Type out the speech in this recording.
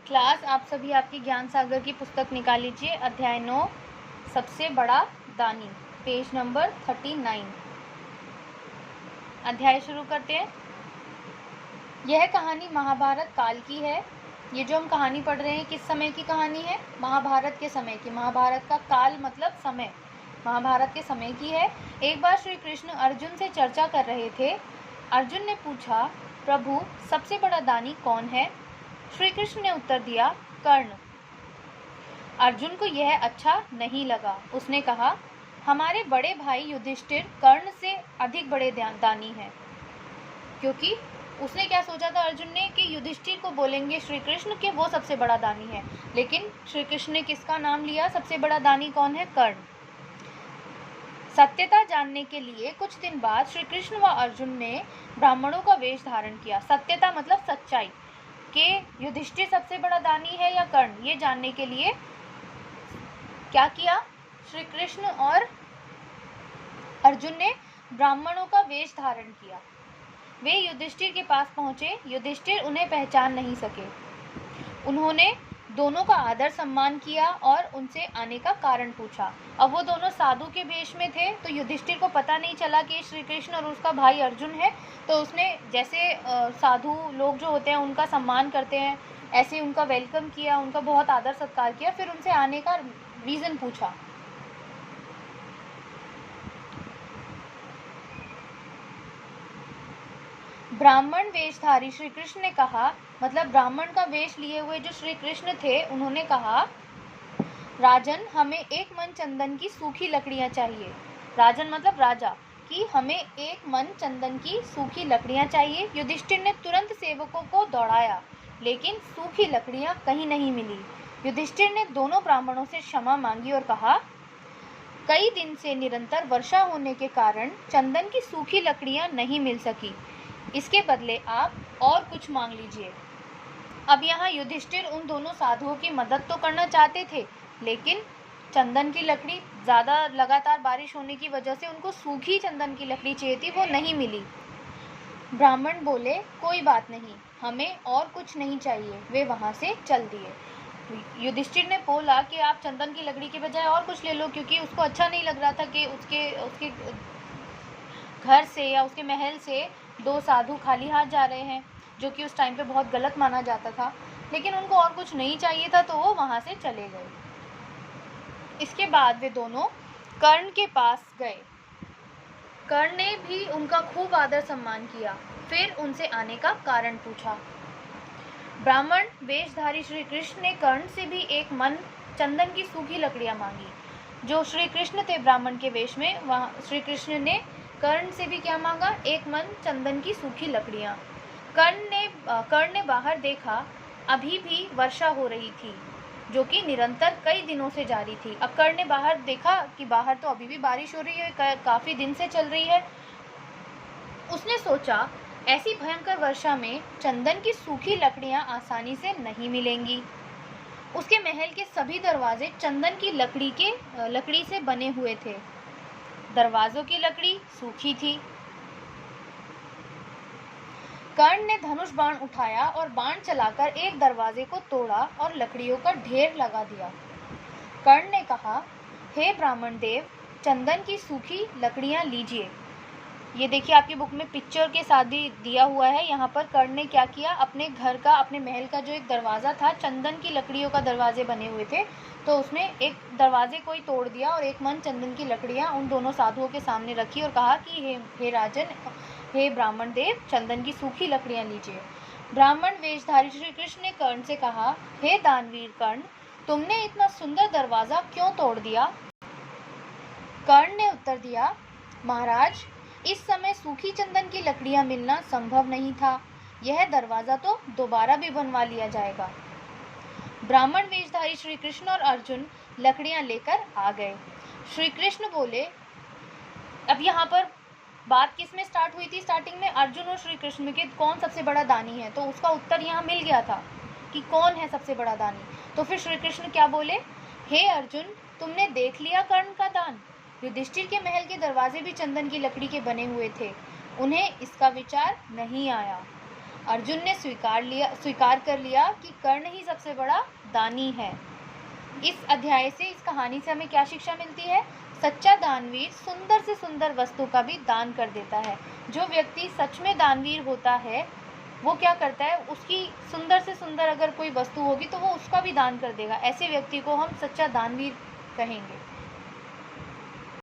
Class, आप सभी आपकी ज्ञान सागर की पुस्तक निकाल लीजिए। अध्याय 9 सबसे बड़ा दानी, पेज नंबर 39। अध्याय शुरू करते हैं। यह कहानी महाभारत काल की है। ये जो हम कहानी पढ़ रहे हैं किस समय की कहानी है? महाभारत के समय की। महाभारत का काल मतलब समय, महाभारत के समय की है। एक बार श्री कृष्ण अर्जुन से चर्चा कर रहे थे। अर्जुन ने पूछा, प्रभु सबसे बड़ा दानी कौन है? श्री कृष्ण ने उत्तर दिया, कर्ण। अर्जुन को यह अच्छा नहीं लगा। उसने कहा, हमारे बड़े भाई युधिष्ठिर कर्ण से अधिक बड़े दानी हैं। क्योंकि उसने क्या सोचा था अर्जुन ने कि युधिष्ठिर को बोलेंगे श्री कृष्ण कि वो सबसे बड़ा दानी है, लेकिन श्री कृष्ण ने किसका नाम लिया? सबसे बड़ा दानी कौन है? कर्ण। सत्यता जानने के लिए कुछ दिन बाद श्री कृष्ण व अर्जुन ने ब्राह्मणों का वेश धारण किया। सत्यता मतलब सच्चाई, कि युधिष्ठिर सबसे बड़ा दानी है या कर्ण, ये जानने के लिए क्या किया? श्री कृष्ण और अर्जुन ने ब्राह्मणों का वेश धारण किया। वे युधिष्ठिर के पास पहुंचे। युधिष्ठिर उन्हें पहचान नहीं सके। उन्होंने दोनों का आदर सम्मान किया और उनसे आने का कारण पूछा। अब वो दोनों साधु के वेश में थे, तो युधिष्ठिर को पता नहीं चला कि श्री कृष्ण और उसका भाई अर्जुन है। तो उसने जैसे साधु लोग जो होते हैं उनका सम्मान करते हैं, ऐसे उनका वेलकम किया, उनका बहुत आदर सत्कार किया, फिर उनसे आने का रीज़न पूछा। ब्राह्मण वेशधारी श्री कृष्ण ने कहा, मतलब ब्राह्मण का वेश लिए हुए जो श्री कृष्ण थे, उन्होंने कहा, राजन हमें एक मन चंदन की सूखी लकड़ियां चाहिए। राजन मतलब राजा, कि हमें एक मन चंदन की सूखी लकड़ियां चाहिए। युधिष्ठिर ने तुरंत सेवकों को दौड़ाया, लेकिन सूखी लकड़ियां कहीं नहीं मिली। युधिष्ठिर ने दोनों ब्राह्मणों से क्षमा मांगी और कहा, कई दिन से निरंतर वर्षा होने के कारण चंदन की सूखी लकड़ियां नहीं मिल सकी। इसके बदले आप और कुछ मांग लीजिए। अब यहाँ युधिष्ठिर उन दोनों साधुओं की मदद तो करना चाहते थे, लेकिन चंदन की लकड़ी ज़्यादा लगातार बारिश होने की वजह से उनको सूखी चंदन की लकड़ी चाहिए थी, वो नहीं मिली। ब्राह्मण बोले, कोई बात नहीं, हमें और कुछ नहीं चाहिए। वे वहाँ से चल दिए। युधिष्ठिर ने बोला कि आप चंदन की लकड़ी के बजाय और कुछ ले लो, क्योंकि उसको अच्छा नहीं लग रहा था कि उसके घर से या उसके महल से दो साधु खाली हाथ जा रहे हैं, जो कि उस टाइम पे बहुत गलत माना जाता था। लेकिन उनको और कुछ नहीं चाहिए था, तो वो वहाँ से चले गए। इसके बाद वे दोनों कर्ण के पास गए। कर्ण ने भी उनका खूब आदर सम्मान किया, फिर उनसे आने का कारण पूछा। ब्राह्मण वेशधारी श्री कृष्ण ने कर्ण से भी एक मन चंदन की सूखी लकड़ियां मांगी। जो श्री कृष्ण थे ब्राह्मण के वेश में, वहाँ श्री कृष्ण ने कर्ण से भी क्या मांगा? एक मन चंदन की सूखी लकड़ियां। कर्ण ने बाहर देखा, अभी भी वर्षा हो रही थी, जो कि निरंतर कई दिनों से जारी थी। अब कर्ण ने बाहर देखा कि बाहर तो अभी भी बारिश हो रही है, काफ़ी दिन से चल रही है। उसने सोचा, ऐसी भयंकर वर्षा में चंदन की सूखी लकड़ियां आसानी से नहीं मिलेंगी। उसके महल के सभी दरवाजे चंदन की लकड़ी से बने हुए थे। दरवाजों की लकड़ी सूखी थी। कर्ण ने धनुष बाण उठाया और बाण चलाकर एक दरवाजे को तोड़ा और लकड़ियों का ढेर लगा दिया। कर्ण ने कहा, हे ब्राह्मण देव, चंदन की सूखी लकड़ियां लीजिए। ये देखिए, आपकी बुक में पिक्चर के साथ ही दिया हुआ है। यहाँ पर कर्ण ने क्या किया, अपने घर का, अपने महल का जो एक दरवाज़ा था, चंदन की लकड़ियों का दरवाजे बने हुए थे, तो उसने एक दरवाजे को ही तोड़ दिया और एक मन चंदन की लकड़ियाँ उन दोनों साधुओं के सामने रखी और कहा कि हे राजन, हे ब्राह्मण देव, चंदन की सूखी लकड़ियाँ लीजिए। ब्राह्मण वेशधारी श्री कृष्ण ने कर्ण से कहा, हे दानवीर कर्ण, तुमने इतना सुंदर दरवाज़ा क्यों तोड़ दिया? कर्ण ने उत्तर दिया, महाराज, इस समय सूखी चंदन की लकड़ियां मिलना संभव नहीं था। यह दरवाजा तो दोबारा भी बनवा लिया जाएगा। ब्राह्मण वेशधारी श्री कृष्ण और अर्जुन लकड़ियां लेकर आ गए। श्री कृष्ण बोले, अब यहाँ पर बात किस में स्टार्ट हुई थी? स्टार्टिंग में अर्जुन और श्री कृष्ण में कि कौन सबसे बड़ा दानी है, तो उसका उत्तर यहाँ मिल गया था कि कौन है सबसे बड़ा दानी। तो फिर श्री कृष्ण क्या बोले, हे अर्जुन, तुमने देख लिया कर्ण का दान? युधिष्ठिर के महल के दरवाजे भी चंदन की लकड़ी के बने हुए थे। उन्हें इसका विचार नहीं आया। अर्जुन ने स्वीकार कर लिया कि कर्ण ही सबसे बड़ा दानी है। इस अध्याय से, इस कहानी से हमें क्या शिक्षा मिलती है? सच्चा दानवीर सुंदर से सुंदर वस्तु का भी दान कर देता है। जो व्यक्ति सच में दानवीर होता है वो क्या करता है, उसकी सुंदर से सुंदर अगर कोई वस्तु होगी तो वो उसका भी दान कर देगा। ऐसे व्यक्ति को हम सच्चा दानवीर कहेंगे।